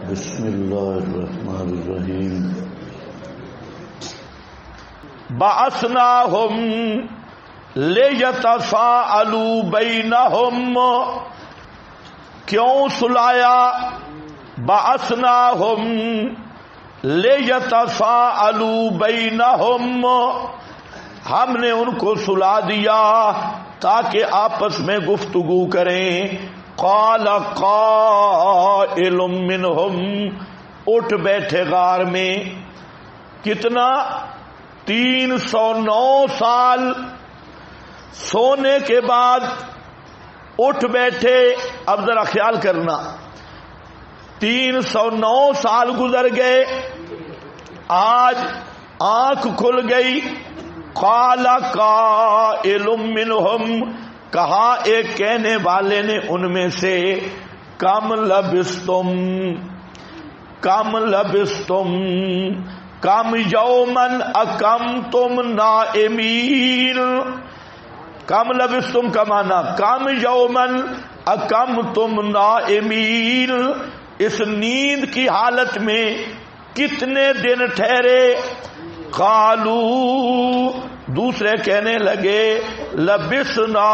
بسم اللہ الرحمن الرحیم بعثناہم لیتساءلوا بینہم، کیوں سلایا؟ بعثناہم لیتساءلوا بینہم، ہم نے ان کو سلا دیا تاکہ آپس میں گفتگو کریں۔ قال قائل منہم، اٹھ بیٹھے غار میں، کتنا 309 سال سونے کے بعد اٹھ بیٹھے۔ اب ذرا خیال کرنا، 309 سال گزر گئے، آج آنکھ کھل گئی۔ قال قائل منہم، کہا ایک کہنے والے نے ان میں سے، کم لبستم کم لبستم کم یومن اقمتم نائمین۔ کم لبستم کا معنی کم یومن اقمتم نائمین، اس نیند کی حالت میں کتنے دن ٹھہرے؟ قالو، دوسرے کہنے لگے، لبسنا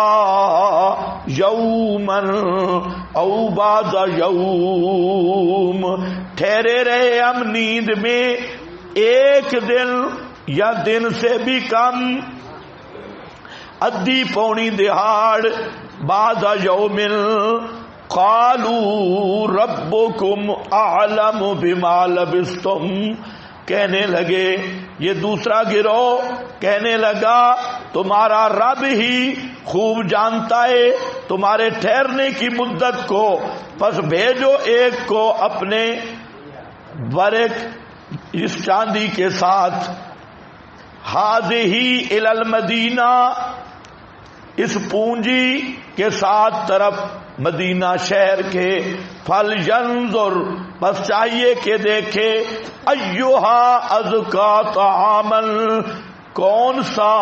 یومن او بعض یوم، ٹھہرے رہے ہم نیند میں ایک دن یا دن سے بھی کم، ادھی پونی دہاڑ، بعض یوم۔ قالوا ربکم اعلم بما لبستم، کہنے لگے، یہ دوسرا گروہ کہنے لگا تمہارا رب ہی خوب جانتا ہے تمہارے ٹھہرنے کی مدت کو، پس بھیجو ایک کو اپنے ورق اس چاندی کے ساتھ، ہذہ الی المدینہ، اس پونجی کے ساتھ طرف مدینہ شہر کے، فلینظر، بس چاہیے کہ دیکھے، ایہا ازکا طعامن، کون سا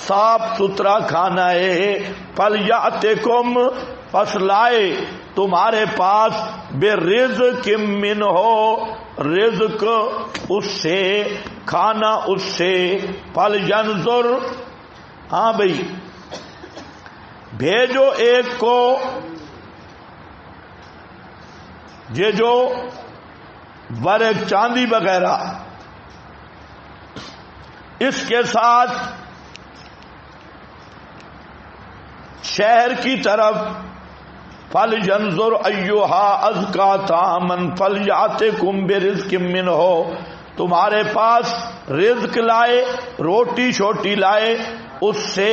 صاف ستھرا کھانا ہے، فلیاتکم، پس لائے تمہارے پاس، برزق منہ، رزق اس سے، کھانا اس سے، فلینظر، ہاں بھئی بھیجو ایک کو، یہ جو ورق چاندی وغیرہ اس کے ساتھ شہر کی طرف، فلینظر ایھا ازکا طعامن فلیاتکم برزق منہ، تمہارے پاس رزق لائے، روٹی شوٹی لائے اس سے،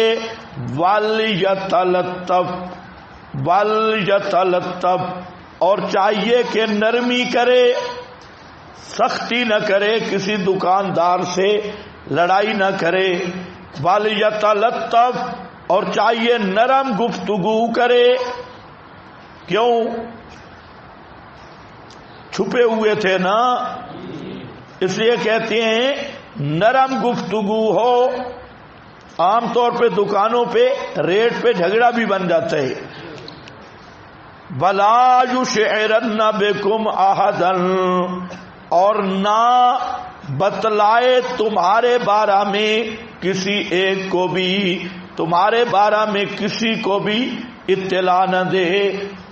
وَلْيَتَلَطَّفْ وَلْيَتَلَطَّفْ، اور چاہیے کہ نرمی کرے، سختی نہ کرے، کسی دکاندار سے لڑائی نہ کرے، وَلْيَتَلَطَّفْ، اور چاہیے نرم گفتگو کرے۔ کیوں؟ چھپے ہوئے تھے نا، اس لیے کہتے ہیں نرم گفتگو ہو۔ عام طور پہ دکانوں پہ ریٹ پہ جھگڑا بھی بن جاتا ہے۔ وَلَا يُشْعِرَنَّ بِكُمْ أَحَدًا، اور نہ بتلائے تمہارے بارے میں کسی ایک کو بھی، تمہارے بارے میں کسی کو بھی اطلاع نہ دے،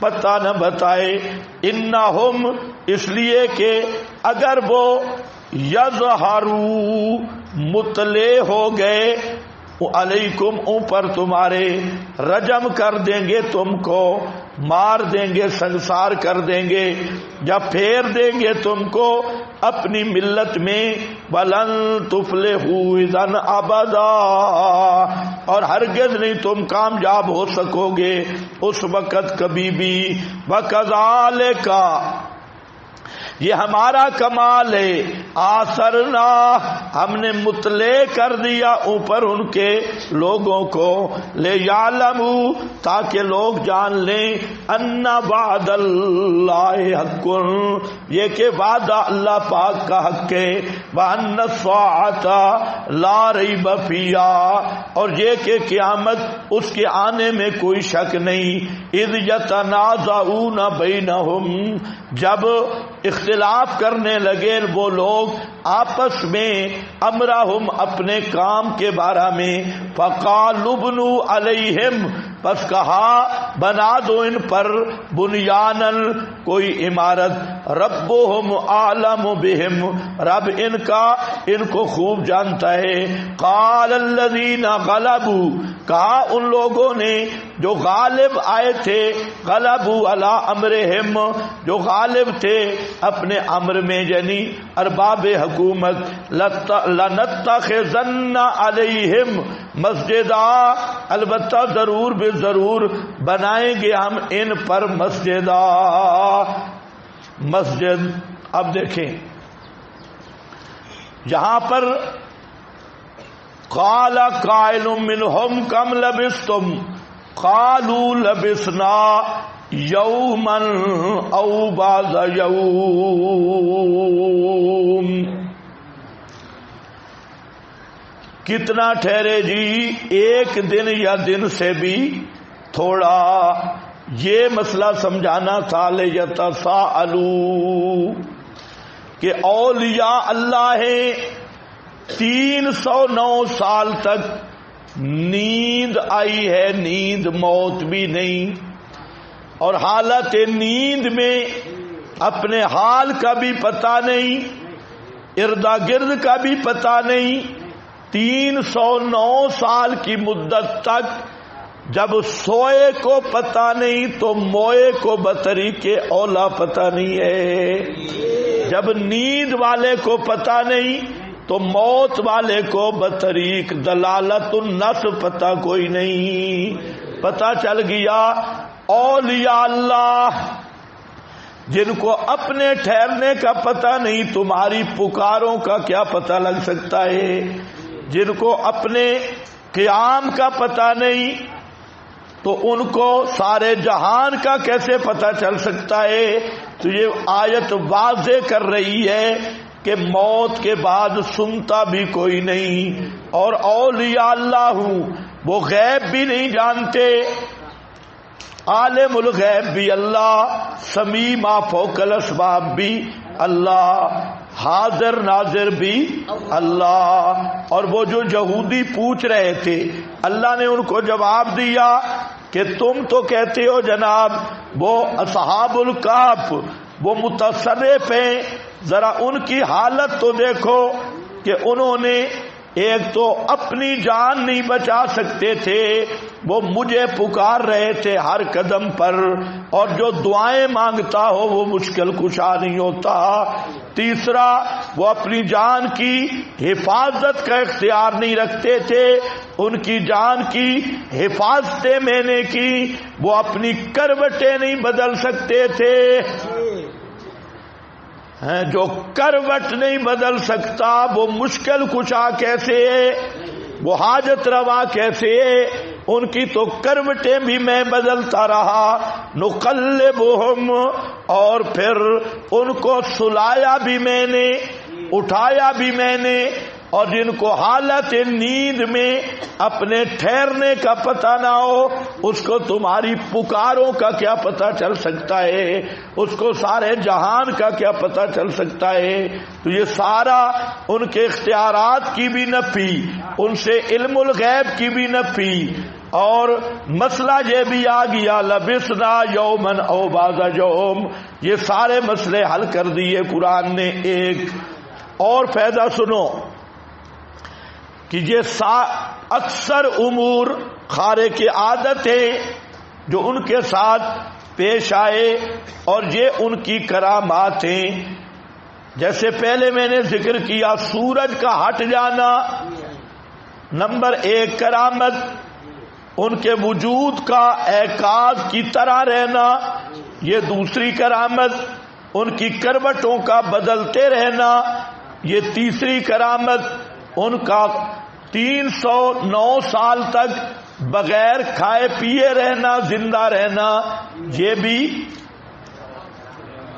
پتہ نہ بتائے، انہم، اس لیے کہ اگر وہ یظہروا، مطلع ہو گئے، علیکم، اوپر تمہارے، رجم کر دیں گے تم کو، مار دیں گے، سنسار کر دیں گے، یا پھیر دیں گے تم کو اپنی ملت میں، وَلَن تُفْلِحُوا اِذًا أَبَدًا، اور ہرگز نہیں تم کامیاب ہو سکو گے اس وقت کبھی بھی۔ وَكَذَلِكَ، یہ ہمارا کمال ہے، آثرنا، ہم نے مطلع کر دیا اوپر ان کے لوگوں کو، لیعلموا، تاکہ لوگ جان لیں، ان وعد اللہ حق، یہ کہ وعدہ اللہ پاک کا حق ہے، وان الساعۃ لا ریب فیہا، اور یہ کہ قیامت اس کے آنے میں کوئی شک نہیں، اذ یتنازعون بینہم، جب اختلاف کرنے لگے وہ لوگ آپس میں، امرہم اپنے کام کے بارے میں، فقالوا ابنوا علیہم پس کہا بنا دو ان پر، بنیانن کوئی عمارت، ربہم اعلم بہم رب ان کا ان کو خوب جانتا ہے۔ قال الذین غلبوا کہا ان لوگوں نے جو غالب آئے تھے، غلبوا علی امرہم جو غالب تھے اپنے امر میں، یعنی ارباب حکومت، لنتخذن علیہم مسجدا البتہ ضرور بے ضرور بنائیں گے ہم ان پر مسجدا مسجد۔ اب دیکھیں یہاں پر قال قائل منہم کم لبثتم قالوا لبثنا یوما او بعض یوم، کتنا ٹھہرے جی، ایک دن یا دن سے بھی تھوڑا۔ یہ مسئلہ سمجھانا تھا، لیتساءلوا کہ اولیاء اللہ ہیں 309 سال تک نیند آئی ہے، نیند موت بھی نہیں، اور حالت نیند میں اپنے حال کا بھی پتہ نہیں، اردا گرد کا بھی پتہ نہیں۔ 309 سال کی مدت تک جب سوئے کو پتہ نہیں تو موئے کو بطریق اولا پتہ نہیں ہے، جب نیند والے کو پتہ نہیں تو موت والے کو بطریق دلالت النص پتہ کوئی نہیں۔ پتہ چل گیا اولیاء اللہ جن کو اپنے ٹھہرنے کا پتہ نہیں، تمہاری پکاروں کا کیا پتہ لگ سکتا ہے؟ جن کو اپنے قیام کا پتہ نہیں تو ان کو سارے جہان کا کیسے پتہ چل سکتا ہے؟ تو یہ آیت واضح کر رہی ہے کہ موت کے بعد سنتا بھی کوئی نہیں، اور اولیاء اللہ وہ غیب بھی نہیں جانتے، عالم الغیب بھی اللہ، سمیع ما فوق الاسباب بھی اللہ، حاضر ناظر بھی اللہ۔ اور وہ جو یہودی پوچھ رہے تھے، اللہ نے ان کو جواب دیا کہ تم تو کہتے ہو جناب وہ اصحاب الکہف وہ متصرف ہیں، ذرا ان کی حالت تو دیکھو کہ انہوں نے ایک تو اپنی جان نہیں بچا سکتے تھے، وہ مجھے پکار رہے تھے ہر قدم پر، اور جو دعائیں مانگتا ہو وہ مشکل کشا نہیں ہوتا۔ تیسرا وہ اپنی جان کی حفاظت کا اختیار نہیں رکھتے تھے، ان کی جان کی حفاظتیں میں نے کی، وہ اپنی کروٹیں نہیں بدل سکتے تھے۔ جو کروٹ نہیں بدل سکتا وہ مشکل کشا کیسے ہے، وہ حاجت روا کیسے ہے؟ ان کی تو کروٹیں بھی میں بدلتا رہا، نقلبہم، اور پھر ان کو سلایا بھی میں نے، اٹھایا بھی میں نے، اور جن کو حالت نیند میں اپنے ٹھہرنے کا پتہ نہ ہو اس کو تمہاری پکاروں کا کیا پتہ چل سکتا ہے، اس کو سارے جہان کا کیا پتہ چل سکتا ہے؟ تو یہ سارا ان کے اختیارات کی بھی نفی، ان سے علم الغیب کی بھی نفی، اور مسئلہ یہ بھی آ گیا لبثنا یومن او بعض یوم، یہ سارے مسئلے حل کر دیے قرآن نے۔ ایک اور فائدہ سنو کہ یہ اکثر امور خارق عادت ہے جو ان کے ساتھ پیش آئے، اور یہ ان کی کرامات ہیں۔ جیسے پہلے میں نے ذکر کیا سورج کا ہٹ جانا نمبر 1 کرامت، ان کے وجود کا اعکاز کی طرح رہنا یہ دوسری کرامت، ان کی کروٹوں کا بدلتے رہنا یہ تیسری کرامت، ان کا 309 سال تک بغیر کھائے پیے رہنا، زندہ رہنا، یہ بھی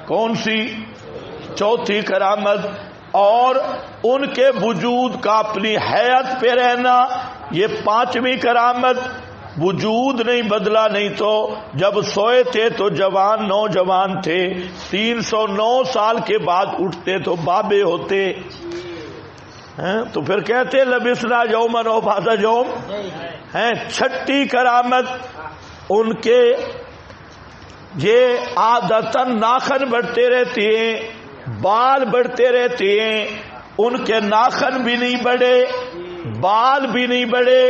کون سی؟ چوتھی کرامت، اور ان کے وجود کا اپنی حیات پہ رہنا یہ 5ویں کرامت، وجود نہیں بدلا، نہیں تو جب سوئے تھے تو جوان نوجوان تھے، 309 سال کے بعد اٹھتے تو بابے ہوتے ہیں، تو پھر کہتے لبسنا یومن او بعد یوم ہیں۔ چھٹی کرامت ان کے یہ عادتاً ناخن بڑھتے رہتے ہیں، بال بڑھتے رہتے ہیں، ان کے ناخن بھی نہیں بڑھے، بال بھی نہیں بڑھے۔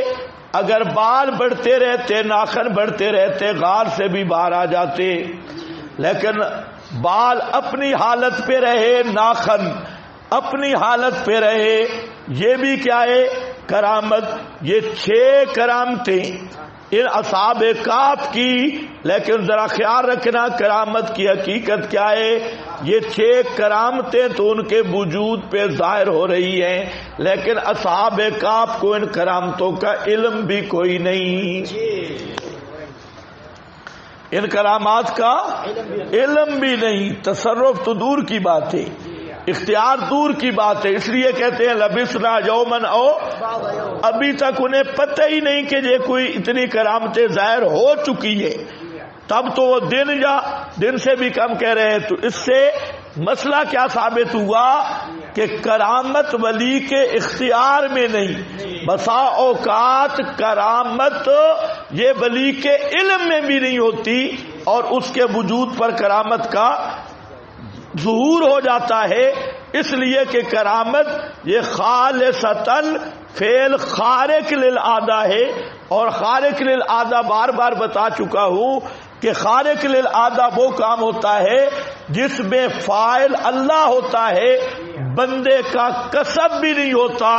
اگر بال بڑھتے رہتے، ناخن بڑھتے رہتے، غار سے بھی باہر آ جاتے، لیکن بال اپنی حالت پہ رہے، ناخن اپنی حالت پہ رہے۔ یہ بھی کیا ہے؟ کرامت۔ یہ 6 کرامتیں ان اصحاب کہف کی، لیکن ذرا خیال رکھنا کرامت کی حقیقت کیا ہے۔ یہ 6 کرامتیں تو ان کے وجود پہ ظاہر ہو رہی ہیں، لیکن اصحاب کہف کو ان کرامتوں کا علم بھی کوئی نہیں، ان کرامات کا علم بھی نہیں۔ تصرف تو دور کی بات ہے، اختیار دور کی بات ہے، اس لیے کہتے ہیں لبسنا یومن او، ابھی تک انہیں پتہ ہی نہیں کہ یہ کوئی اتنی کرامتیں ظاہر ہو چکی ہے، تب تو وہ دن یا دن سے بھی کم کہہ رہے ہیں۔ تو اس سے مسئلہ کیا ثابت ہوا کہ کرامت ولی کے اختیار میں نہیں، بسا اوقات کرامت یہ ولی کے علم میں بھی نہیں ہوتی، اور اس کے وجود پر کرامت کا ظہور ہو جاتا ہے، اس لیے کہ کرامت یہ خالصتاً فعل خارق للعادہ ہے، اور خارق للعادہ بار بار بتا چکا ہوں کہ خارق للعادہ وہ کام ہوتا ہے جس میں فاعل اللہ ہوتا ہے، بندے کا کسب بھی نہیں ہوتا،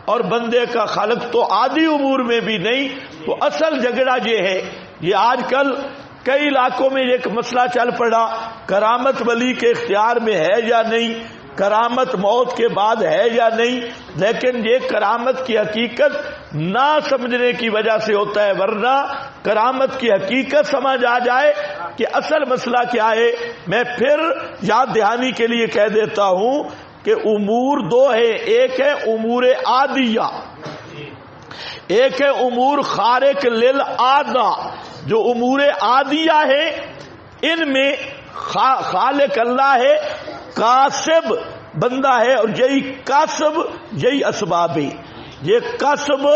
اور بندے کا خلق تو عادی امور میں بھی نہیں۔ تو اصل جھگڑا یہ ہے، یہ آج کل کئی علاقوں میں ایک مسئلہ چل پڑا، کرامت ولی کے اختیار میں ہے یا نہیں، کرامت موت کے بعد ہے یا نہیں، لیکن یہ کرامت کی حقیقت نہ سمجھنے کی وجہ سے ہوتا ہے، ورنہ کرامت کی حقیقت سمجھ آ جائے کہ اصل مسئلہ کیا ہے۔ میں پھر یاد دہانی کے لیے کہہ دیتا ہوں کہ امور 2 ہے، ایک ہے امور عادیہ، ایک ہے امور خارق للعادہ۔ جو امور عادیہ ہے ان میں خالق اللہ ہے، کاسب بندہ ہے، اور یہی کاسب یہی اسباب ہے، یہ کسب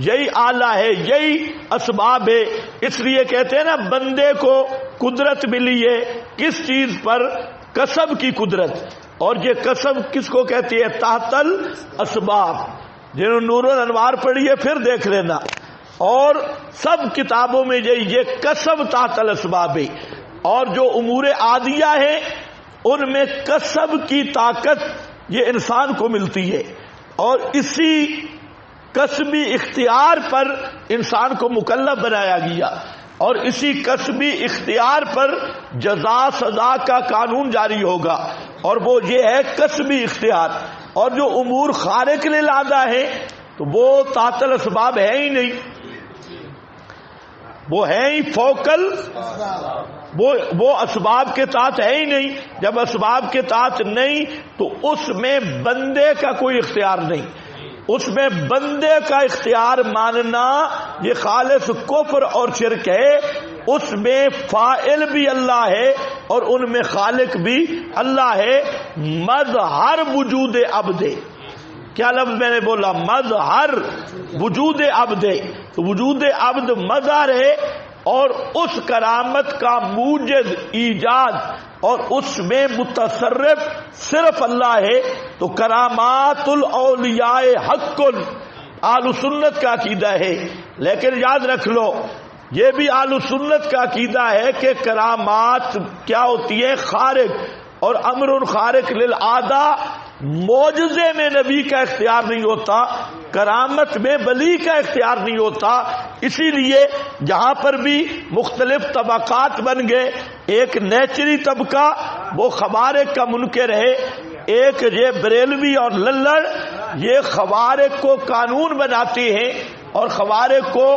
یہی آلہ ہے، یہی اسباب ہے۔ اس لیے کہتے ہیں نا بندے کو قدرت ملی ہے کس چیز پر؟ کسب کی قدرت، اور یہ کسب کس کو کہتی ہے؟ تحت الاسباب۔ جنہوں نے نور الانوار پڑھی ہے پھر دیکھ لینا، اور سب کتابوں میں یہ کسب تحت الاسباب ہے۔ اور جو امور عادیہ ہے ان میں کسب کی طاقت یہ انسان کو ملتی ہے، اور اسی کسبی اختیار پر انسان کو مکلف بنایا گیا، اور اسی کسبی اختیار پر جزا سزا کا قانون جاری ہوگا، اور وہ یہ ہے کسبی اختیار۔ اور جو امور خارق للعادہ ہے تو وہ تحت الاسباب ہے ہی نہیں، وہ ہے ہی فوکل، وہ اسباب کے تحت ہے ہی نہیں۔ جب اسباب کے تحت نہیں تو اس میں بندے کا کوئی اختیار نہیں، اس میں بندے کا اختیار ماننا یہ خالص کفر اور شرک ہے۔ اس میں فاعل بھی اللہ ہے اور ان میں خالق بھی اللہ ہے۔ مظہر وجود عبد، کیا لفظ میں نے بولا؟ مظہر وجود عبد، تو وجود عبد مظہر ہے، اور اس کرامت کا موجد ایجاد اور اس میں متصرف صرف اللہ ہے۔ تو کرامات الاولیاء حق، اہل سنت کا عقیدہ ہے۔ لیکن یاد رکھ لو یہ بھی اہل سنت کا عقیدہ ہے کہ کرامات کیا ہوتی ہے؟ خارق، اور امر خارق للعادہ معجزے میں نبی کا اختیار نہیں ہوتا، کرامت میں ولی کا اختیار نہیں ہوتا۔ اسی لیے جہاں پر بھی مختلف طبقات بن گئے، ایک نیچری طبقہ وہ خوارق کا منکر ہے، ایک یہ بریلوی اور للڑ یہ خوارق کو قانون بناتے ہیں، اور خوارق کو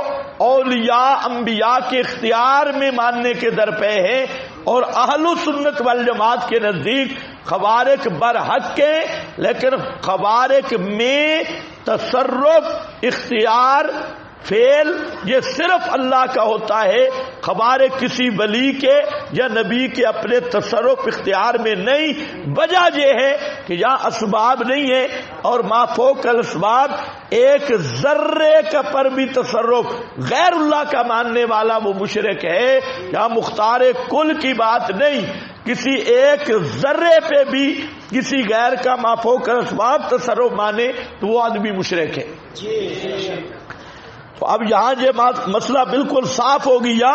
اولیاء انبیاء کے اختیار میں ماننے کے درپے ہیں، اور اہل سنت والجماعت کے نزدیک خوارق برحق کے، لیکن خوارق میں تصرف، اختیار فعل یہ صرف اللہ کا ہوتا ہے، خبر کسی ولی کے یا نبی کے اپنے تصرف اختیار میں نہیں۔ وجہ یہ ہے کہ یہاں اسباب نہیں ہے، اور ما فوق الاسباب ایک ذرے کا پر بھی تصرف غیر اللہ کا ماننے والا وہ مشرک ہے۔ یہاں مختار کل کی بات نہیں، کسی ایک ذرے پہ بھی کسی غیر کا ما فوق الاسباب تصرف مانے تو وہ آدمی مشرک ہے۔ تو اب یہاں یہ مسئلہ بالکل صاف ہو گیا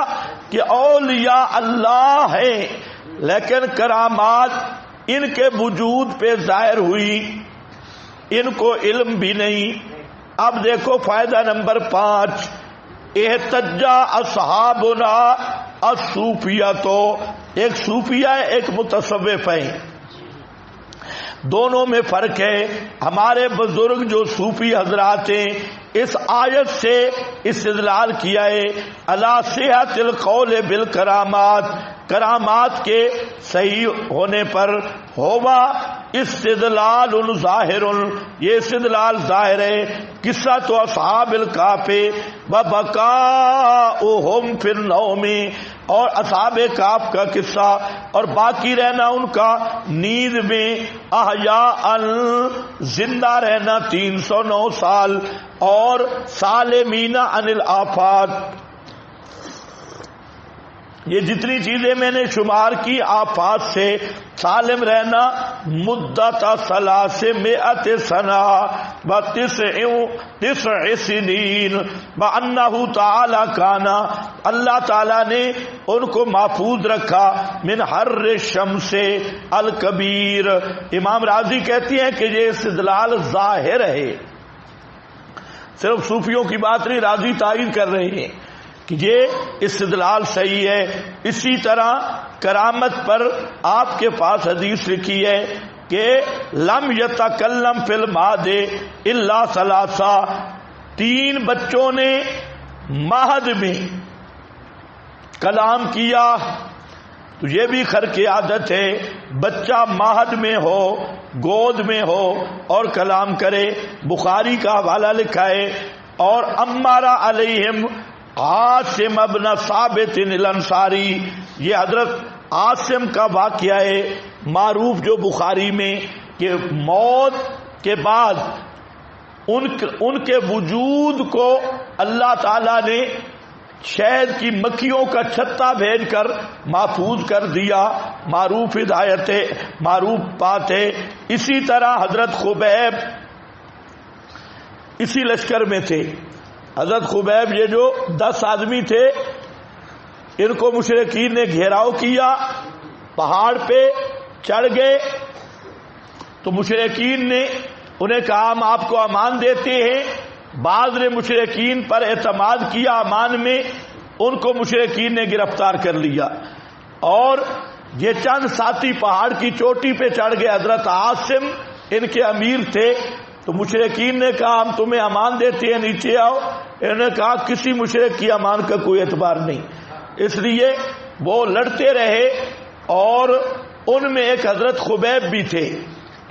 کہ اولیاء اللہ ہیں، لیکن کرامات ان کے وجود پہ ظاہر ہوئی، ان کو علم بھی نہیں۔ اب دیکھو فائدہ نمبر 5، احتجا اصحابنا الصوفیہ، تو ایک صوفیہ ہے ایک متصوف ہے، دونوں میں فرق ہے۔ ہمارے بزرگ جو صوفی حضرات ہیں اس آیت سے استدلال کیا ہے علی صحت القول بالکرامات، کرامات کے صحیح ہونے پر ہوا استدلال ظاہر، یہ استدلال ظاہر ہے۔ قصہ تو اصحاب الکہف وبقاؤہم فی النوم، اور اصحاب کہف کا قصہ اور باقی رہنا ان کا نیند میں، احیاء زندہ رہنا 309 سال، اور سالمین عن الآفات، یہ جتنی چیزیں میں نے شمار کی آفات سے سالم رہنا، مدت 300 سنہ و9 سنین، وانہ تعالی کانا، اللہ تعالیٰ نے ان کو محفوظ رکھا من حر الشمس الکبیر۔ امام راضی کہتی ہیں کہ یہ استدلال ظاہر ہے، صرف صوفیوں کی بات نہیں، راضی تعین کر رہے ہیں کہ یہ استدلال صحیح ہے۔ اسی طرح کرامت پر آپ کے پاس حدیث لکھی ہے کہ لم یتکلم فی المہد الا ثلاثہ، 3 بچوں نے مہد میں کلام کیا۔ تو یہ بھی خر کی عادت ہے، بچہ مہد میں ہو، گود میں ہو اور کلام کرے۔ بخاری کا حوالہ لکھا ہے، اور امارا علیہم عاصم ابن ثابت الانصاری، یہ حضرت عاصم کا واقعہ ہے معروف جو بخاری میں، کہ موت کے بعد ان کے وجود کو اللہ تعالی نے شہد کی مکھیوں کا چھتا بھیج کر محفوظ کر دیا، معروف ہدایت ہے، معروف بات ہے۔ اسی طرح حضرت خبیب اسی لشکر میں تھے، حضرت خبیب یہ جو 10 آدمی تھے، ان کو مشرکین نے گھیراؤ کیا، پہاڑ پہ چڑھ گئے، تو مشرکین نے انہیں کہا ہم آپ کو امان دیتے ہیں۔ بعض نے مشرکین پر اعتماد کیا امان میں، ان کو مشرکین نے گرفتار کر لیا، اور یہ چند ساتھی پہاڑ کی چوٹی پہ چڑھ گئے۔ حضرت عاصم ان کے امیر تھے، تو مشرکین نے کہا ہم تمہیں امان دیتے ہیں، نیچے آؤ۔ انہوں نے کہا کسی مشرک کی امان کا کوئی اعتبار نہیں، اس لیے وہ لڑتے رہے، اور ان میں ایک حضرت خبیب بھی تھے۔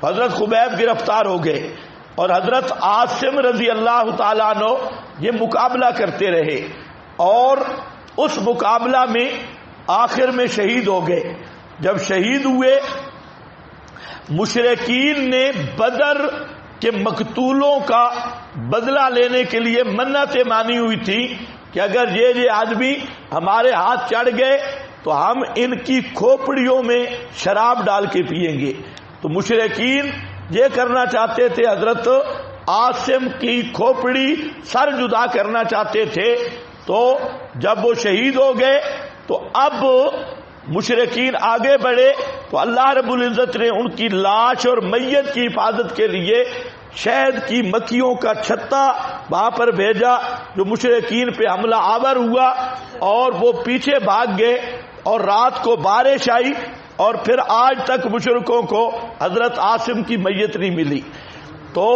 حضرت خبیب گرفتار ہو گئے، اور حضرت عاصم رضی اللہ تعالیٰ عنہ یہ مقابلہ کرتے رہے، اور اس مقابلہ میں آخر میں شہید ہو گئے۔ جب شہید ہوئے، مشرکین نے بدر کے مقتولوں کا بدلہ لینے کے لیے منتیں مانی ہوئی تھی کہ اگر یہ آدمی ہمارے ہاتھ چڑھ گئے تو ہم ان کی کھوپڑیوں میں شراب ڈال کے پیئیں گے۔ تو مشرکین یہ کرنا چاہتے تھے، حضرت عاصم کی کھوپڑی سر جدا کرنا چاہتے تھے۔ تو جب وہ شہید ہو گئے تو اب مشرکین آگے بڑھے، تو اللہ رب العزت نے ان کی لاش اور میت کی حفاظت کے لیے شہد کی مکھیوں کا چھتا وہاں پر بھیجا، جو مشرکین پہ حملہ آور ہوا، اور وہ پیچھے بھاگ گئے، اور رات کو بارش آئی، اور پھر آج تک مشرکوں کو حضرت عاصم کی میت نہیں ملی۔ تو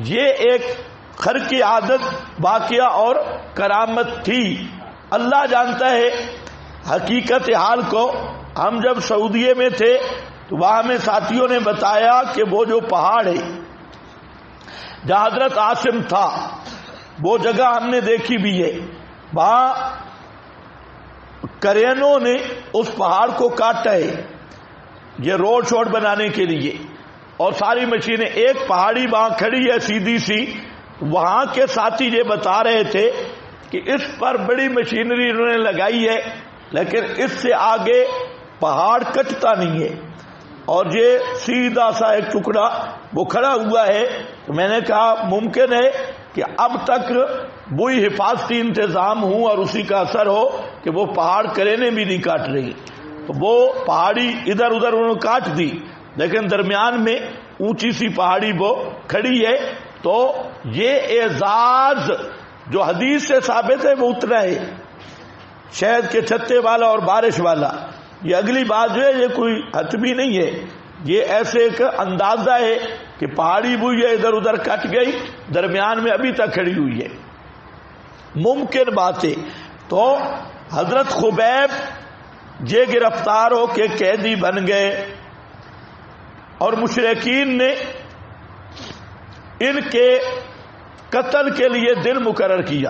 یہ ایک خرقی عادت واقعہ اور کرامت تھی، اللہ جانتا ہے حقیقت حال کو۔ ہم جب سعودیے میں تھے تو وہاں میں ساتھیوں نے بتایا کہ وہ جو پہاڑ ہے جہاں حضرت عاصم تھا، وہ جگہ ہم نے دیکھی بھی ہے، وہاں کرینوں نے اس پہاڑ کو کاٹا ہے یہ روڈ شوڈ بنانے کے لیے، اور ساری مشینیں، ایک پہاڑی وہاں کھڑی ہے سیدھی سی، وہاں کے ساتھی یہ بتا رہے تھے کہ اس پر بڑی مشینری انہوں نے لگائی ہے لیکن اس سے آگے پہاڑ کٹتا نہیں ہے، اور یہ سیدھا سا ایک ٹکڑا وہ کھڑا ہوا ہے۔ تو میں نے کہا ممکن ہے کہ اب تک وہی حفاظتی انتظام ہوں اور اسی کا اثر ہو کہ وہ پہاڑ کرینے بھی نہیں کاٹ رہی، تو وہ پہاڑی ادھر ادھر انہوں نے کاٹ دی لیکن درمیان میں اونچی سی پہاڑی وہ کھڑی ہے۔ تو یہ اعزاز جو حدیث سے ثابت ہے وہ اتنا ہے، شہد کے چھتے والا اور بارش والا۔ یہ اگلی بات جو ہے یہ کوئی حتمی نہیں ہے، یہ ایسے ایک اندازہ ہے کہ پہاڑی ہوئی ہے ادھر ادھر کٹ گئی، درمیان میں ابھی تک کھڑی ہوئی ہے، ممکن بات ہے۔ تو حضرت خبیب یہ گرفتار ہو کے قیدی بن گئے اور مشرکین نے ان کے قتل کے لیے دن مقرر کیا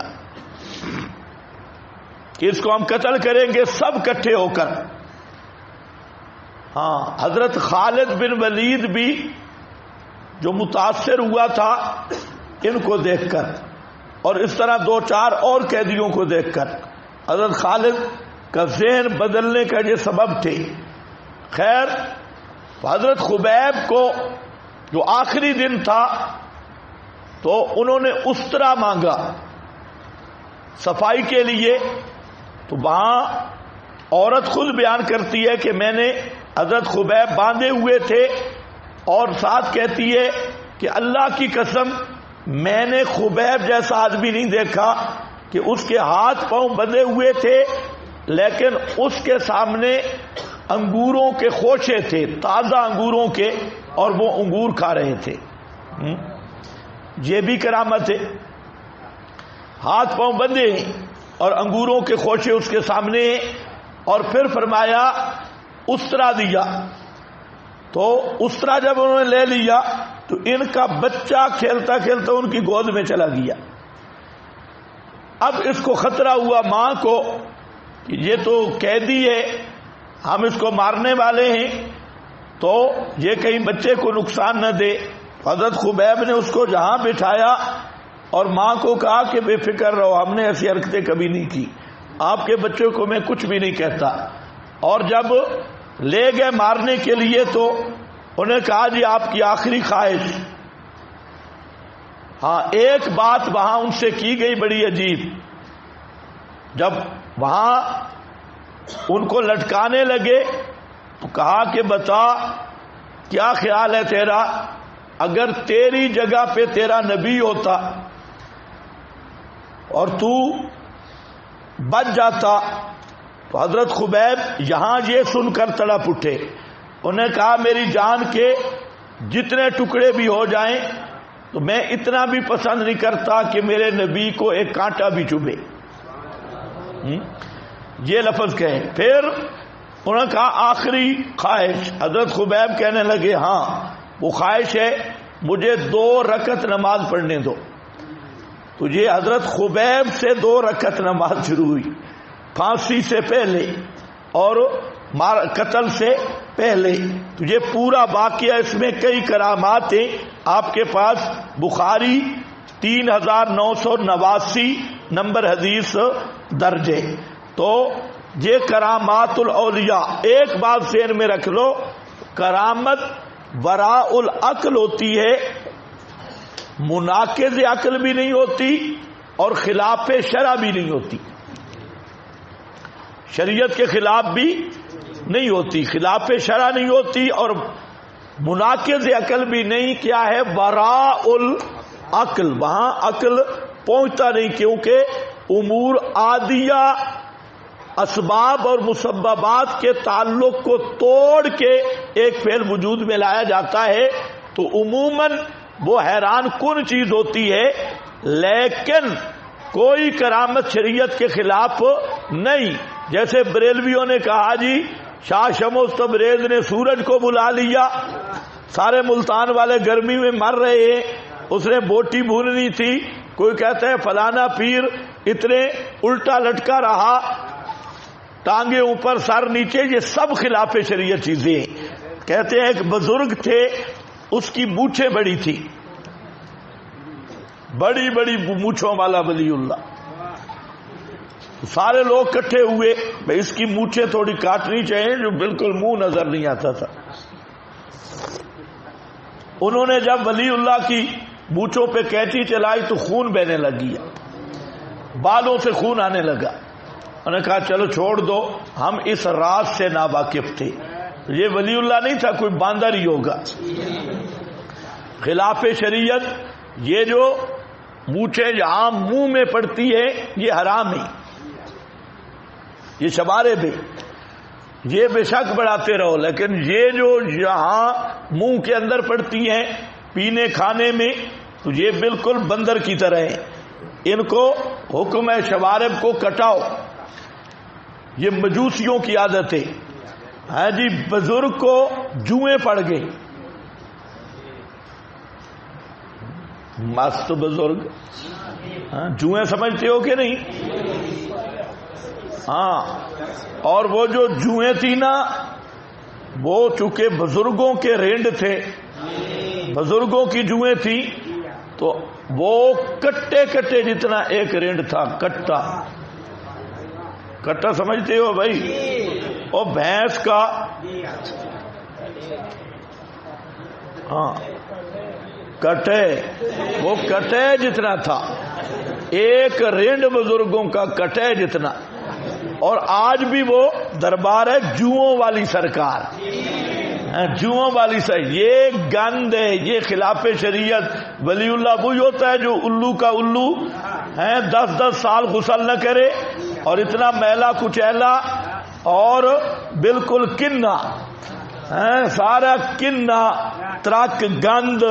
کہ اس کو ہم قتل کریں گے سب اکٹھے ہو کر۔ ہاں، حضرت خالد بن ولید بھی جو متاثر ہوا تھا ان کو دیکھ کر، اور اس طرح دو چار اور قیدیوں کو دیکھ کر حضرت خالد کا ذہن بدلنے کا یہ سبب تھے۔ خیر، حضرت خبیب کو جو آخری دن تھا تو انہوں نے استرا مانگا صفائی کے لیے، تو وہاں عورت خود بیان کرتی ہے کہ میں نے حضرت خبیب باندھے ہوئے تھے، اور ساتھ کہتی ہے کہ اللہ کی قسم میں نے خبیب جیسا آدمی نہیں دیکھا کہ اس کے ہاتھ پاؤں بندھے ہوئے تھے لیکن اس کے سامنے انگوروں کے خوشے تھے، تازہ انگوروں کے، اور وہ انگور کھا رہے تھے۔ یہ بھی کرامت ہے، ہاتھ پاؤں بندھے ہیں اور انگوروں کے خوشے اس کے سامنے ہیں۔ اور پھر فرمایا استرا دیا، تو استرا جب انہوں نے لے لیا تو ان کا بچہ کھیلتا کھیلتا ان کی گود میں چلا گیا۔ اب اس کو خطرہ ہوا ماں کو کہ یہ تو قیدی ہے، ہم اس کو مارنے والے ہیں، تو یہ کہیں بچے کو نقصان نہ دے۔ حضرت خبیب نے اس کو جہاں بٹھایا اور ماں کو کہا کہ بے فکر رہو، ہم نے ایسی حرکتیں کبھی نہیں کی، آپ کے بچوں کو میں کچھ بھی نہیں کہتا۔ اور جب لے گئے مارنے کے لیے تو انہیں کہا جی آپ کی آخری خواہش۔ ہاں، ایک بات وہاں ان سے کی گئی بڑی عجیب، جب وہاں ان کو لٹکانے لگے تو کہا کہ بتا کیا خیال ہے تیرا، اگر تیری جگہ پہ تیرا نبی ہوتا اور تو بچ جاتا۔ تو حضرت خبیب یہاں یہ سن کر تڑپ اٹھے، انہیں کہا میری جان کے جتنے ٹکڑے بھی ہو جائیں تو میں اتنا بھی پسند نہیں کرتا کہ میرے نبی کو ایک کانٹا بھی چبھے، یہ لفظ کہیں۔ پھر انہوں نے کہا آخری خواہش۔ حضرت خبیب کہنے لگے ہاں وہ خواہش ہے، مجھے 2 رکعت نماز پڑھنے دو۔ تو یہ حضرت خبیب سے 2 رکعت نماز شروع ہوئی، پھانسی سے پہلے اور قتل سے پہلے۔ تو یہ پورا واقعہ، اس میں کئی کرامات ہیں، آپ کے پاس بخاری 3989 نمبر حدیث درج ہے۔ تو یہ کرامات الاولیاء، ایک بات ذہن میں رکھ لو، کرامت وراء العقل ہوتی ہے، مناقض عقل بھی نہیں ہوتی اور خلاف شرع بھی نہیں ہوتی، شریعت کے خلاف بھی نہیں ہوتی، خلاف شرع نہیں ہوتی اور مناقض عقل بھی نہیں۔ کیا ہے؟ وراء العقل، وہاں عقل پہنچتا نہیں، کیونکہ امور عادیہ اسباب اور مسببات کے تعلق کو توڑ کے ایک فعل وجود میں لایا جاتا ہے، تو عموماً وہ حیران کن چیز ہوتی ہے، لیکن کوئی کرامت شریعت کے خلاف نہیں۔ جیسے بریلویوں نے کہا جی شاہ شمس تبریز نے سورج کو بلا لیا، سارے ملتان والے گرمی میں مر رہے ہیں، اس نے بوٹی بھوننی تھی، کوئی کہتا ہے فلانا پیر اتنے الٹا لٹکا رہا، ٹانگیں اوپر سر نیچے، یہ سب خلاف شریعت چیزیں ہیں۔ کہتے ہیں ایک بزرگ تھے، اس کی مونچھیں بڑی تھی، بڑی بڑی مونچھوں والا ولی اللہ۔ سارے لوگ کٹھے ہوئے، بھئی اس کی مونچھیں تھوڑی کاٹنی چاہیے، جو بالکل منہ نظر نہیں آتا تھا۔ انہوں نے جب ولی اللہ کی مونچھوں پہ کینچی چلائی تو خون بہنے لگ گیا، بالوں سے خون آنے لگا۔ انہوں نے کہا چلو چھوڑ دو، ہم اس راز سے ناواقف تھے، یہ ولی اللہ نہیں تھا، کوئی باندر ہی ہوگا۔ خلاف شریعت یہ جو مونچھیں یہاں منہ میں پڑتی ہے یہ حرام ہے، یہ شمارے بے، یہ بے شک بڑھاتے رہو، لیکن یہ جو یہاں منہ کے اندر پڑتی ہیں پینے کھانے میں تو یہ بالکل بندر کی طرح ہیں، ان کو حکم ہے شوارب کو کٹاؤ، یہ مجوسیوں کی عادت ہے۔ ہاں جی، بزرگ کو جوئیں پڑ گئی، مست بزرگ، ہاں جوئیں سمجھتے ہو کہ نہیں؟ ہاں، اور وہ جو جوئیں تھی نا، وہ چونکہ بزرگوں کے رینڈ تھے، بزرگوں کی جوئیں تھی، تو وہ کٹے کٹے جتنا ایک رینڈ تھا، کٹا کٹا سمجھتے ہو بھائی؟ اور بھینس کا، ہاں کٹے، وہ کٹے جتنا تھا، ایک رینڈ بزرگوں کا کٹے جتنا۔ اور آج بھی وہ دربار ہے جوؤں والی سرکار، جوؤں والی سرکار، یہ گند ہے، یہ خلاف شریعت۔ ولی اللہ وہی ہوتا ہے جو الو کا الو ہے، 10 سال غسل نہ کرے اور اتنا میلا کچیلا اور بالکل کنا، سارا کنا ترک گند،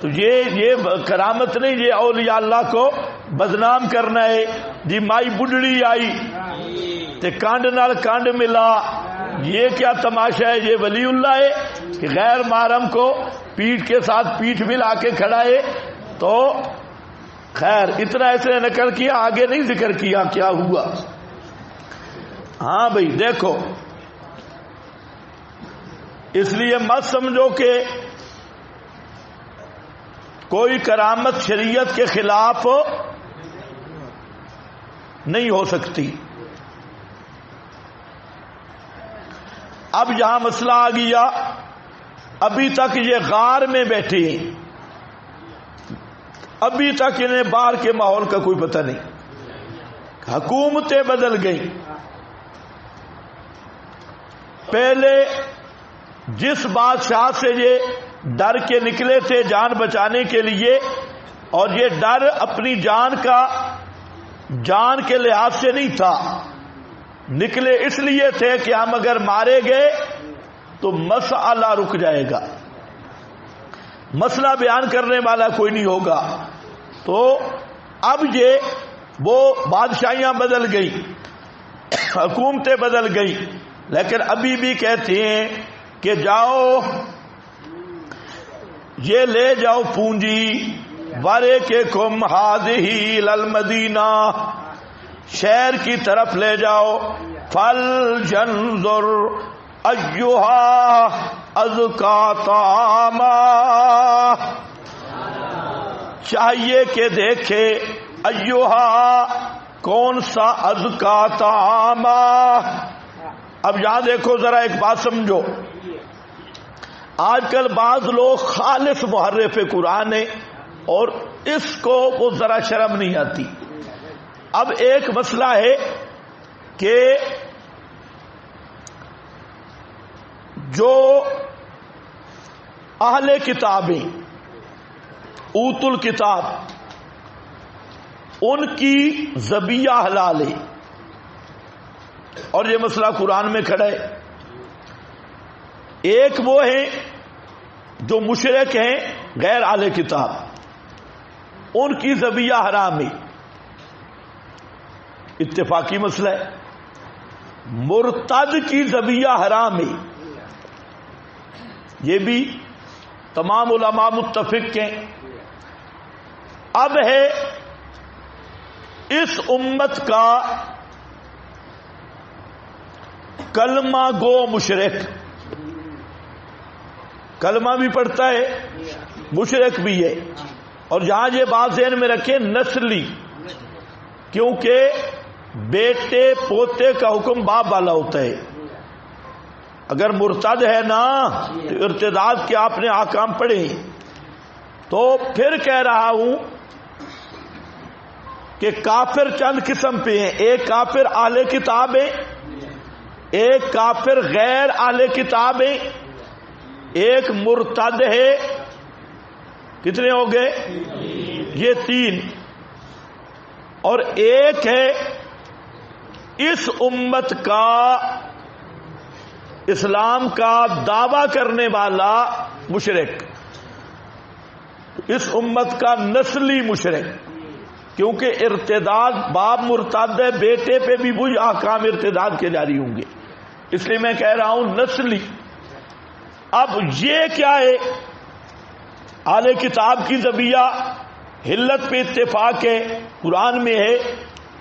تو یہ کرامت نہیں، یہ اولیاء اللہ کو بدنام کرنا ہے۔ جی مائی بڈڑی آئی تے کانڈ نال کانڈ ملا، یہ کیا تماشا ہے؟ یہ ولی اللہ ہے کہ غیر محرم کو پیٹھ کے ساتھ پیٹھ ملا کے کھڑا ہے؟ تو خیر اتنا ایسے نقل کیا، آگے نہیں ذکر کیا کیا ہوا۔ ہاں بھائی دیکھو، اس لیے مت سمجھو کہ کوئی کرامت شریعت کے خلاف نہیں ہو سکتی۔ اب یہاں مسئلہ آ گیا، ابھی تک یہ غار میں بیٹھے ہیں، ابھی تک انہیں باہر کے ماحول کا کوئی پتہ نہیں، حکومتیں بدل گئیں۔ پہلے جس بادشاہ سے یہ ڈر کے نکلے تھے جان بچانے کے لیے، اور یہ ڈر اپنی جان کے لحاظ سے نہیں تھا، نکلے اس لیے تھے کہ ہم اگر مارے گئے تو مسئلہ رک جائے گا، مسئلہ بیان کرنے والا کوئی نہیں ہوگا۔ تو اب یہ وہ بادشاہیاں بدل گئی، حکومتیں بدل گئی، لیکن ابھی بھی کہتے ہیں کہ جاؤ یہ لے جاؤ پونجی، ورے کے کم ہادہی للمدینہ، شہر کی طرف لے جاؤ، فل جنظر ایہا ازکا طعاما، چاہیے کہ دیکھے ایہا کون سا ازکا طعاما۔ اب یہاں دیکھو ذرا ایک بات سمجھو، آج کل بعض لوگ خالص محرف قرآن ہیں اور اس کو وہ ذرا شرم نہیں آتی۔ اب ایک مسئلہ ہے کہ جو اہل کتابیں اوت الکتاب، ان کی ذبیحہ حلال ہے، اور یہ مسئلہ قرآن میں کھڑا ہے۔ ایک وہ ہیں جو مشرک ہیں غیر اہل کتاب، ان کی ذبیحہ حرام ہے، اتفاقی مسئلہ ہے۔ مرتد کی ذبیحہ حرام ہے، یہ بھی تمام علماء متفق ہیں۔ اب ہے اس امت کا کلمہ گو مشرک، کلمہ بھی پڑھتا ہے مشرک بھی ہے، اور جہاں یہ بات ذہن میں رکھیں نسلی، کیونکہ بیٹے پوتے کا حکم باپ والا ہوتا ہے. اگر مرتد ہے نا تو ارتداد کے آپ نے احکام پڑھے. تو پھر کہہ رہا ہوں کہ کافر چند قسم پہ ہیں. ایک کافر اہل کتاب ہے، ایک کافر غیر اہل کتاب ہے، ایک مرتد ہے. کتنے ہو گئے؟ یہ تین. اور ایک ہے اس امت کا اسلام کا دعویٰ کرنے والا مشرک، اس امت کا نسلی مشرک، کیونکہ ارتداد باپ مرتد ہے، بیٹے پہ بھی وہی احکام ارتداد کے جاری ہوں گے. اس لیے میں کہہ رہا ہوں نسلی. اب یہ کیا ہے؟ اہل کتاب کی ذبیحہ حلت پہ اتفاق ہے، قرآن میں ہے،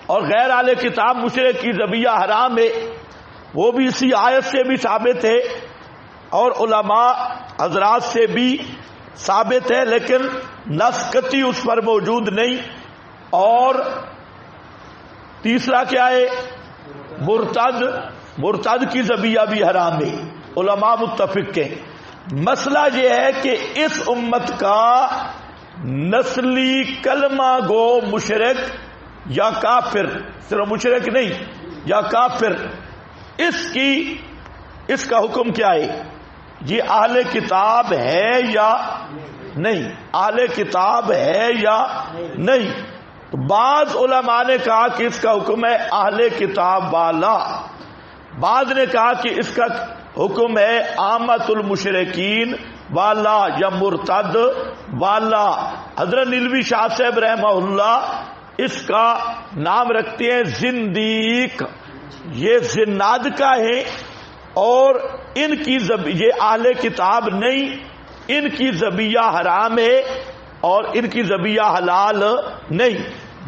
اور غیر اہل کتاب مشرک کی ذبیحہ حرام ہے، وہ بھی اسی آیت سے بھی ثابت ہے اور علماء حضرات سے بھی ثابت ہے، لیکن نص قطعی اس پر موجود نہیں. اور تیسرا کیا ہے؟ مرتد کی ذبیحہ بھی حرام ہے، علماء متفق ہیں. مسئلہ یہ ہے کہ اس امت کا نسلی کلمہ گو مشرک یا کافر، صرف مشرک نہیں یا کافر، اس کا حکم کیا ہے؟ یہ اہل کتاب ہے یا نہیں؟ اہل کتاب ہے یا نہیں؟ تو بعض علماء نے کہا کہ اس کا حکم ہے اہل کتاب والا، بعض نے کہا کہ اس کا حکم ہے عامت المشرکین والا یا مرتد والا. حضرت نیلوی شاہ صاحب رحمہ اللہ اس کا نام رکھتے ہیں زندیق. یہ زناد کا ہے اور ان کی یہ اہل کتاب نہیں، ان کی ذبیحہ حرام ہے اور ان کی ذبیحہ حلال نہیں.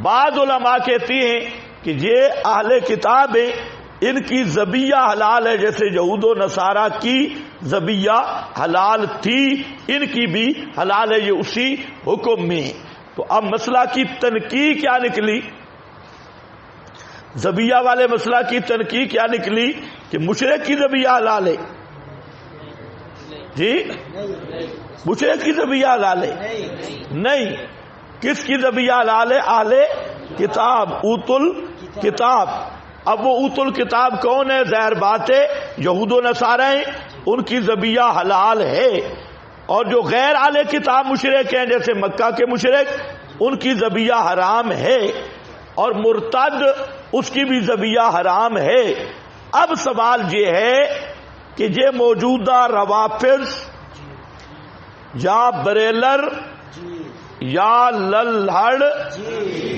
بعض علماء کہتی ہیں کہ یہ اہل کتاب ہے، ان کی ذبیحہ حلال ہے، جیسے یہود و نصارہ کی ذبیحہ حلال تھی، ان کی بھی حلال ہے، یہ اسی حکم میں. تو اب مسئلہ کی تنقیح کیا نکلی؟ ذبیحہ والے مسئلہ کی تنقیح کیا نکلی کہ مشرک کی ذبیحہ حلال ہے. جی مشرک کی ذبیحہ حلال ہے؟ نہیں. کس کی ذبیحہ حلال ہے؟ اہل کتاب، اوت الکتاب. اب وہ اوت الکتاب کون ہے؟ ظاہر بات ہے یہود و نصارہ ہیں، ان کی ذبیحہ حلال ہے. اور جو غیر اہل کتاب مشرک ہیں جیسے مکہ کے مشرک، ان کی ذبیحہ حرام ہے، اور مرتد اس کی بھی ذبیحہ حرام ہے. اب سوال یہ ہے کہ یہ موجودہ روافض یا بریلر یا للہڑ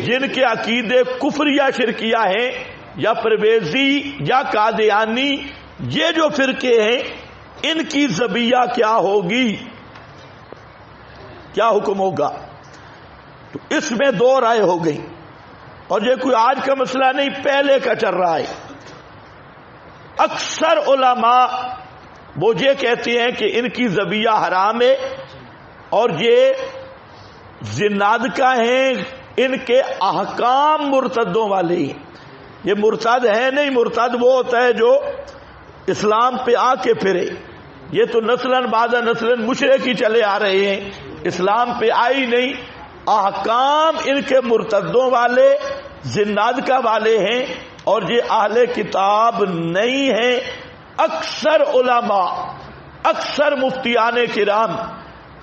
جن کے عقیدے کفریہ شرکیہ ہیں، یا پرویزی یا قادیانی، یہ جو فرقے ہیں، ان کی ذبیحہ کیا ہوگی، کیا حکم ہوگا؟ تو اس میں دو رائے ہو گئی، اور یہ کوئی آج کا مسئلہ نہیں، پہلے کا چل رہا ہے. اکثر علماء وہ یہ کہتے ہیں کہ ان کی ذبیحہ حرام ہے اور یہ زنادقہ ہیں، ان کے احکام مرتدوں والے ہیں. یہ مرتد ہے نہیں، مرتد وہ ہوتا ہے جو اسلام پہ آ کے پھرے. یہ تو نسلاً بعد نسلاً مشرک ہی چلے آ رہے ہیں، اسلام پہ آئی نہیں. احکام ان کے مرتدوں والے زنادقہ والے ہیں، اور یہ اہل کتاب نہیں ہیں. اکثر علماء، اکثر مفتیان کرام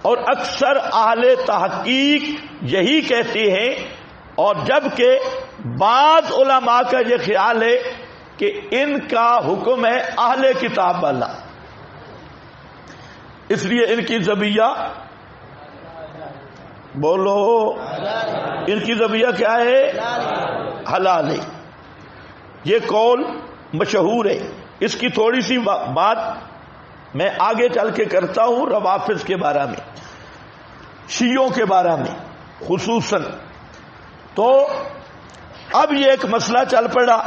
اور اکثر اہل تحقیق یہی کہتے ہیں، اور جبکہ بعض علماء کا یہ خیال ہے کہ ان کا حکم ہے اہل کتاب والا، اس لیے ان کی ذبیحہ بولو، ان کی ذبیحہ کیا ہے؟ حلال ہے. یہ قول مشہور ہے. اس کی تھوڑی سی بات میں آگے چل کے کرتا ہوں روافض کے بارے میں، شیعوں کے بارے میں خصوصاً. تو اب یہ ایک مسئلہ چل پڑا.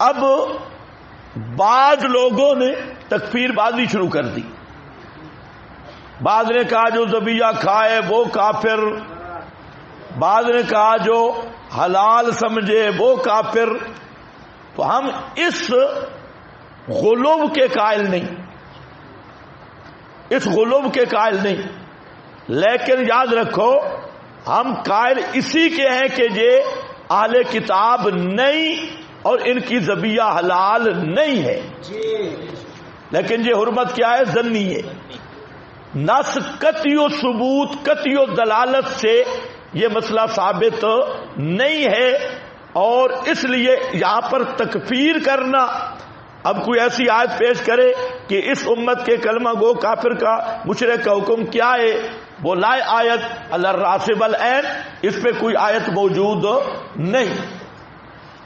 اب بعض لوگوں نے تکفیر بازی شروع کر دی. بعض نے کہا جو ذبیحہ کھائے وہ کافر، بعض نے کہا جو حلال سمجھے وہ کافر. تو ہم اس غلو کے قائل نہیں، اس غلو کے قائل نہیں، لیکن یاد رکھو ہم قائل اسی کے ہیں کہ یہ اہل کتاب نہیں اور ان کی ذبیحہ حلال نہیں ہے، لیکن یہ حرمت کیا ہے؟ ظنی ہے. نص قطعی و ثبوت قطعی و دلالت سے یہ مسئلہ ثابت نہیں ہے، اور اس لیے یہاں پر تکفیر کرنا، اب کوئی ایسی آیت پیش کرے کہ اس امت کے کلمہ گو کافر کا مشرک کا حکم کیا ہے، وہ لائے آیت الراسب العین، اس پہ کوئی آیت موجود نہیں.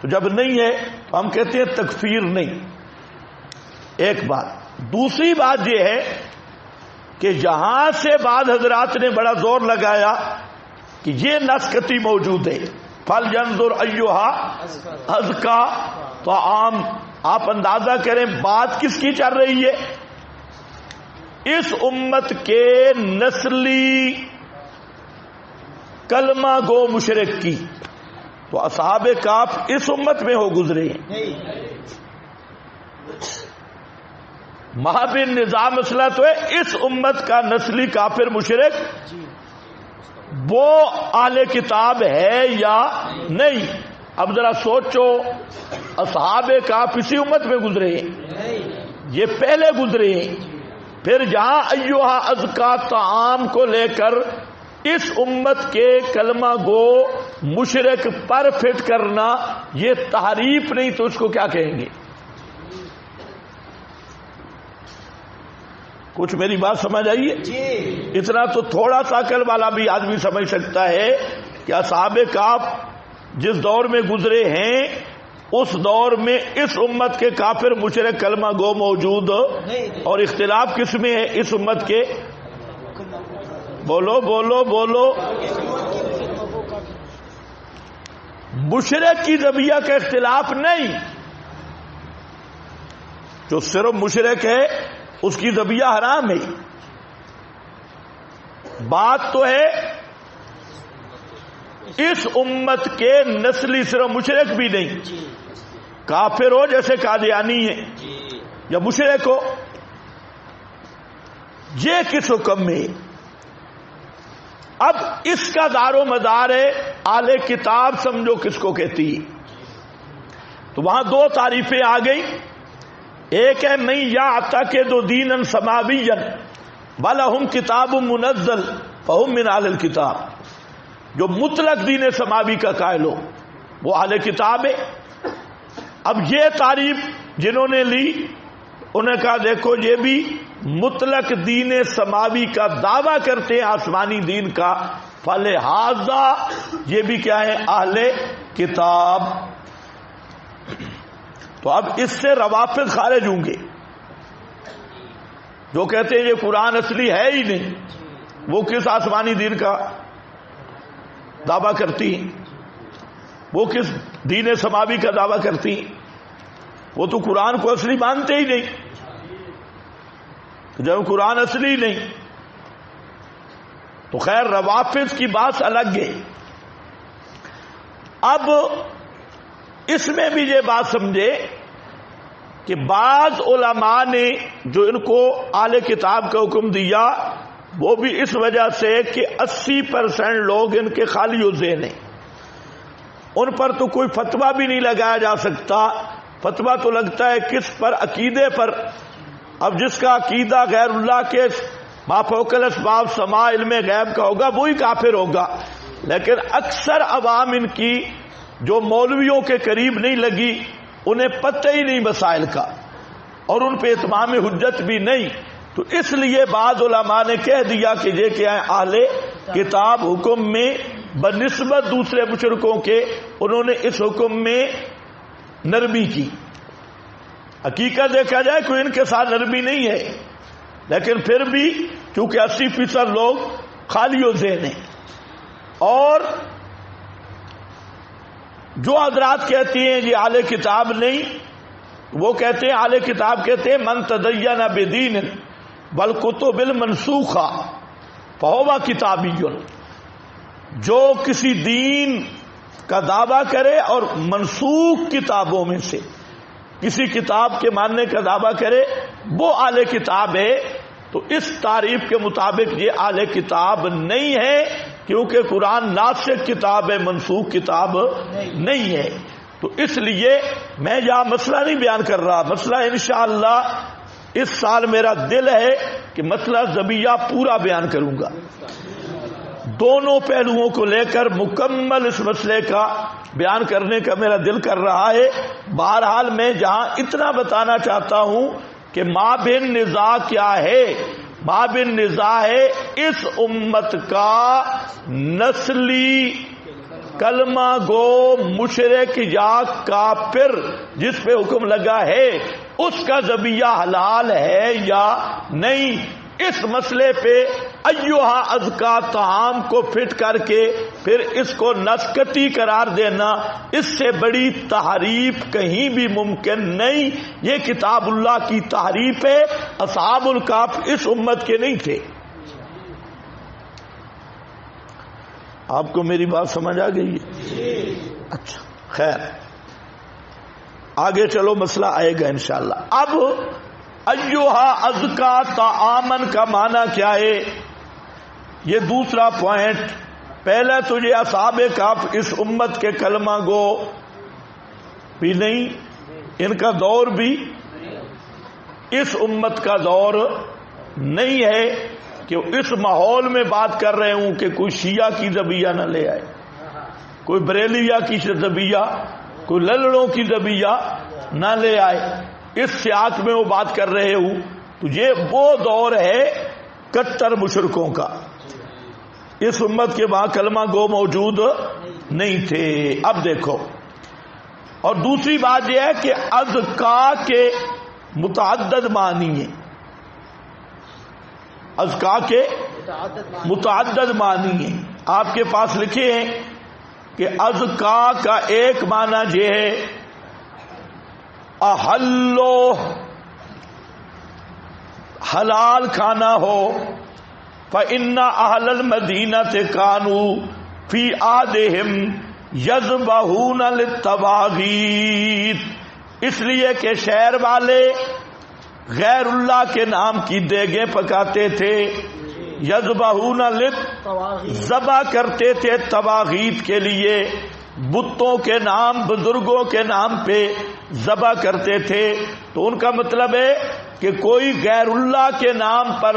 تو جب نہیں ہے تو ہم کہتے ہیں تکفیر نہیں. ایک بات. دوسری بات یہ ہے کہ یہاں سے بعض حضرات نے بڑا زور لگایا کہ یہ نص قطعی موجود ہے، فَلْيَنْظُرْ أَيُّهَا أَزْكَىٰ. تو آپ اندازہ کریں بات کس کی چل رہی ہے؟ اس امت کے نسلی کلمہ گو مشرک کی. تو اصحاب کہف اس امت میں ہو گزرے ہیں. محابن نظام مسئلہ تو ہے اس امت کا نسلی کافر مشرک وہ اہل کتاب ہے یا نہیں. اب ذرا سوچو، اصحاب کہف اسی امت میں گزرے ہیں، یہ پہلے گزرے ہیں. پھر جہاں ایوہا ازکا طعام کو لے کر اس امت کے کلمہ گو مشرک پر فٹ کرنا یہ تحریف نہیں تو اس کو کیا کہیں گے؟ کچھ میری بات سمجھ آئیے؟ اتنا تو تھوڑا سا عقل والا بھی آدمی سمجھ سکتا ہے کہ اصحاب کہف جس دور میں گزرے ہیں اس دور میں اس امت کے کافر مشرک کلمہ گو موجود، اور اختلاف کس میں ہے؟ اس امت کے. بولو بولو بولو. مشرک کی ذبیحہ کا اختلاف نہیں، جو صرف مشرک ہے اس کی ذبیحہ حرام ہے. بات تو ہے اس امت کے نسلی صرف مشرک بھی نہیں، کافر ہو جیسے قادیانی ہے یا مشرک ہو، یہ کس حکم میں؟ اب اس کا دار و مدار ہے اہل کتاب سمجھو کس کو کہتی. تو وہاں دو تعریفیں آ گئی. ایک ہے من یعتقد دینا سماویا ولہم کتاب منزل فہم من اہل الکتاب، جو مطلق دین سماوی کا قائل ہو وہ اہل کتاب ہے. اب یہ تعریف جنہوں نے لی انہیں کہا دیکھو یہ بھی مطلق دین سماوی کا دعویٰ کرتے ہیں، آسمانی دین کا، فلہذا یہ بھی کیا ہے؟ اہل کتاب. تو اب اس سے روافض خارج ہوں گے جو کہتے ہیں یہ قرآن اصلی ہے ہی نہیں، وہ کس آسمانی دین کا دعویٰ کرتی ہیں؟ وہ کس دین سماوی کا دعویٰ کرتی ہیں؟ وہ تو قرآن کو اصلی مانتے ہی نہیں. جب قرآن اصلی نہیں تو خیر روافض کی بات الگ ہے. اب اس میں بھی یہ بات سمجھے کہ بعض علماء نے جو ان کو اہل کتاب کا حکم دیا وہ بھی اس وجہ سے کہ 80% لوگ ان کے خالی ذہن ہیں، ان پر تو کوئی فتویٰ بھی نہیں لگایا جا سکتا. فتویٰ تو لگتا ہے کس پر؟ عقیدے پر. اب جس کا عقیدہ غیر اللہ کے ما فوق الاسباب سما علم غیب کا ہوگا وہی کافر ہوگا. لیکن اکثر عوام ان کی جو مولویوں کے قریب نہیں لگی انہیں پتہ ہی نہیں مسائل کا اور ان پہ اتمام حجت بھی نہیں. تو اس لیے بعض علماء نے کہہ دیا کہ یہ کیا ہے؟ اہل کتاب حکم میں بنسبت دوسرے مشرکوں کے انہوں نے اس حکم میں نرمی کی. حقیقت دیکھا جائے کوئی ان کے ساتھ نرمی نہیں ہے، لیکن پھر بھی کیونکہ 80% لوگ خالی و ذہن ہیں اور جو حضرات کہتی ہیں یہ اہل کتاب نہیں، وہ کہتے ہیں اہل کتاب کہتے ہیں من تدین بدین بالکتب المنسوخہ فہو کتابی، جو کسی دین کا دعویٰ کرے اور منسوخ کتابوں میں سے کسی کتاب کے ماننے کا دعویٰ کرے وہ اہل کتاب ہے۔ تو اس تعریف کے مطابق یہ اہل کتاب نہیں ہے، کیونکہ قرآن ناسخ کتاب ہے، منسوخ کتاب نہیں ہے۔ تو اس لیے میں یہاں مسئلہ نہیں بیان کر رہا، مسئلہ انشاءاللہ اس سال میرا دل ہے کہ مسئلہ ذبیحہ پورا بیان کروں گا، دونوں پہلوؤں کو لے کر مکمل اس مسئلے کا بیان کرنے کا میرا دل کر رہا ہے۔ بہرحال میں جہاں اتنا بتانا چاہتا ہوں کہ مابین نزاع کیا ہے، مابین نزاع ہے اس امت کا نسلی کلمہ گو مشرک یا کافر جس پہ حکم لگا ہے اس کا ذبیحہ حلال ہے یا نہیں۔ اس مسئلے پہ ایھا ازکا طعام کو فٹ کر کے پھر اس کو نسکتی قرار دینا، اس سے بڑی تحریف کہیں بھی ممکن نہیں۔ یہ کتاب اللہ کی تحریف ہے، اصحاب الکہف اس امت کے نہیں تھے۔ آپ کو میری بات سمجھ آ گئی ہے؟ اچھا خیر، آگے چلو، مسئلہ آئے گا انشاءاللہ۔ اب ایھا ازکا طعامن کا معنی کیا ہے، یہ دوسرا پوائنٹ۔ پہلے تو یہ اصحاب کہف اس امت کے کلمہ گو بھی نہیں، ان کا دور بھی اس امت کا دور نہیں ہے کہ اس ماحول میں بات کر رہے ہوں کہ کوئی شیعہ کی ذبیحہ نہ لے آئے، کوئی بریلیہ کی ذبیحہ، کوئی للڑوں کی ذبیحہ نہ لے آئے، اس سیاق میں وہ بات کر رہے ہوں۔ تو یہ وہ دور ہے کٹر مشرکوں کا، اس امت کے وہاں کلمہ گو موجود نہیں تھے۔ اب دیکھو، اور دوسری بات یہ ہے کہ ازکا کے متعدد معنی ہیں، ازکا کے متعدد معنی ہیں۔ آپ کے پاس لکھے ہیں کہ ازکا کا ایک معنی یہ ہے احلو، حلال کھانا ہو۔ فإن أهل المدینہ كانوا فی عہدہم یذبحون للطواغیت، اس لیے کہ شہر والے غیر اللہ کے نام کی دیگیں پکاتے تھے، یذبحون ذبح کرتے تھے طواغیت کے لیے، بتوں کے نام، بزرگوں کے نام پہ ذبح کرتے تھے۔ تو ان کا مطلب ہے کہ کوئی غیر اللہ کے نام پر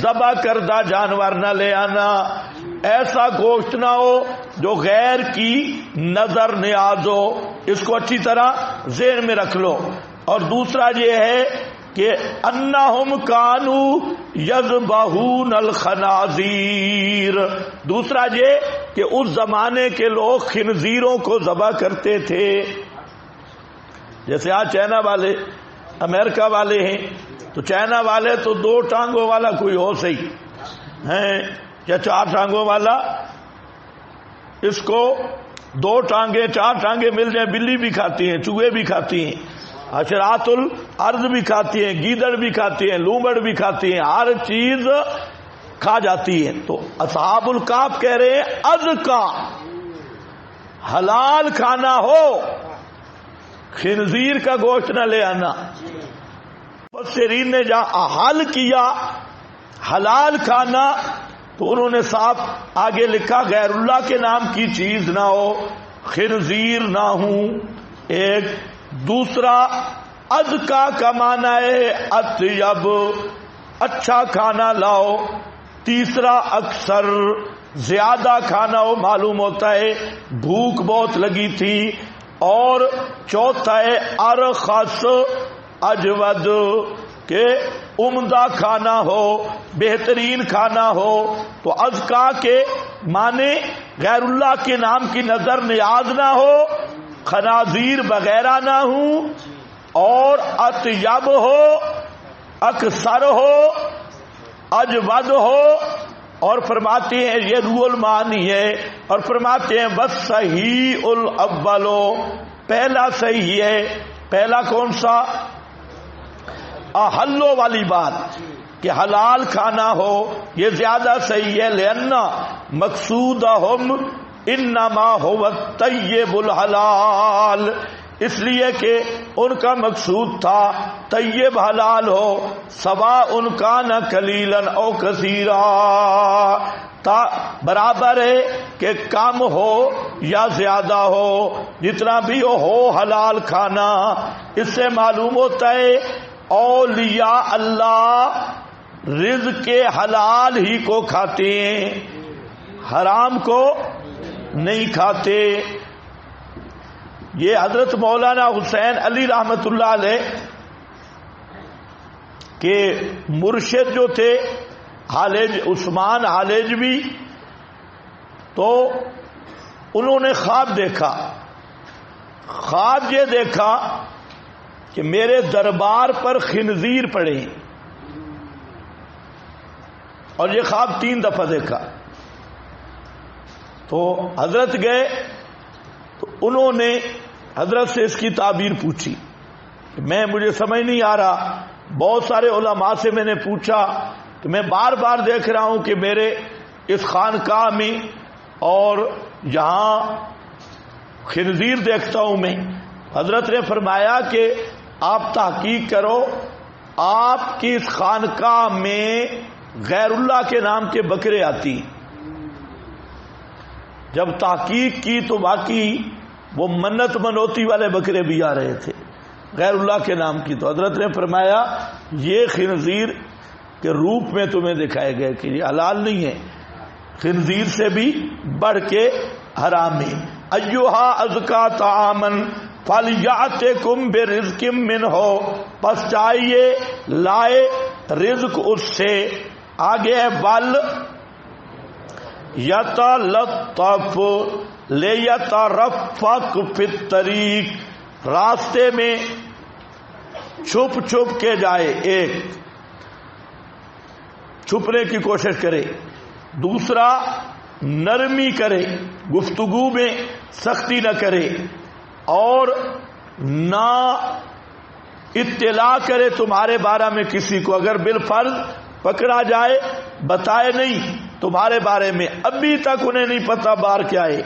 ذبح کردہ جانور نہ لے آنا، ایسا گوشت نہ ہو جو غیر کی نظر نیاز ہو، اس کو اچھی طرح ذہن میں رکھ لو۔ اور دوسرا یہ ہے کہ انہم کانوا یذبحون الخنازیر، دوسرا یہ کہ اس زمانے کے لوگ خنزیروں کو ذبح کرتے تھے۔ جیسے آج چائنا والے، امریکہ والے ہیں، تو چائنا والے تو 2 ٹانگوں والا کوئی ہو صحیح ہیں یا 4 ٹانگوں والا، اس کو 2 ٹانگیں 4 ٹانگیں مل جائیں، بلی بھی کھاتی ہیں، چوہے بھی کھاتی ہیں، حشرات الارض بھی کھاتی ہیں، گیدڑ بھی کھاتی ہیں، لومڑ بھی کھاتی ہیں، ہر چیز کھا جاتی ہے۔ تو اصحاب الکہف کہہ رہے ہیں ازکا، حلال کھانا ہو، خنزیر کا گوشت نہ لے آنا۔ مفسرین نے جہاں حل کیا حلال کھانا، تو انہوں نے صاف آگے لکھا غیر اللہ کے نام کی چیز نہ ہو، خنزیر نہ ہوں، ایک۔ دوسرا ازکا کا معنی ہے اطیب، اچھا کھانا لاؤ۔ تیسرا اکثر، زیادہ کھانا ہو، معلوم ہوتا ہے بھوک بہت لگی تھی۔ اور چوتھا ہے ارخص اجود، کہ عمدہ کھانا ہو، بہترین کھانا ہو۔ تو ازکا کے معنی غیر اللہ کے نام کی نظر نیاز نہ ہو، خنازیر وغیرہ نہ ہوں، اور اطیب ہو، اکثر ہو، اجود ہو، اور فرماتے ہیں یہ روح المعانی ہے، اور فرماتے ہیں بس صحیح الاولو، پہلا صحیح ہے۔ پہلا کون سا؟ احلو والی بات کہ حلال کھانا ہو، یہ زیادہ صحیح ہے۔ لأن مقصودہم انما هو الطیب الحلال، اس لیے کہ ان کا مقصود تھا طیب حلال ہو، سواء کان قلیلا او کثیرا، برابر ہے کہ کم ہو یا زیادہ ہو، جتنا بھی ہو حلال کھانا۔ اس سے معلوم ہوتا ہے اولیاء اللہ رزق حلال ہی کو کھاتے ہیں، حرام کو نہیں کھاتے۔ یہ حضرت مولانا حسین علی رحمت اللہ علیہ کے مرشد جو تھے عثمان حالجوی، تو انہوں نے خواب دیکھا۔ خواب یہ دیکھا کہ میرے دربار پر خنزیر پڑے، اور یہ خواب 3 دفعہ دیکھا۔ تو حضرت گئے تو انہوں نے حضرت سے اس کی تعبیر پوچھی، مجھے سمجھ نہیں آ رہا۔ بہت سارے علماء سے میں نے پوچھا کہ میں بار بار دیکھ رہا ہوں کہ میرے اس خانقاہ میں اور یہاں خنزیر دیکھتا ہوں میں۔ حضرت نے فرمایا کہ آپ تحقیق کرو، آپ کی اس خانقاہ میں غیر اللہ کے نام کے بکرے آتی۔ جب تحقیق کی تو واقعی وہ منت منوتی والے بکرے بھی آ رہے تھے غیر اللہ کے نام کی۔ تو حضرت نے فرمایا یہ خنزیر کے روپ میں تمہیں دکھائے گئے کہ یہ حلال نہیں ہے، خنزیر سے بھی بڑھ کے حرام ہے۔ ایھا ازکا طعامن فلیاتکم برزق منہ، پس چاہیے لائے رزق اس سے۔ آگے ہے ول یتلطف لیترفق فی الطریق، راستے میں چھپ چھپ کے جائے، ایک چھپنے کی کوشش کرے، دوسرا نرمی کرے، گفتگو میں سختی نہ کرے، اور نہ اطلاع کرے تمہارے بارے میں کسی کو۔ اگر بالفرض پکڑا جائے بتائے نہیں تمہارے بارے میں، ابھی تک انہیں نہیں پتا بار کیا ہے۔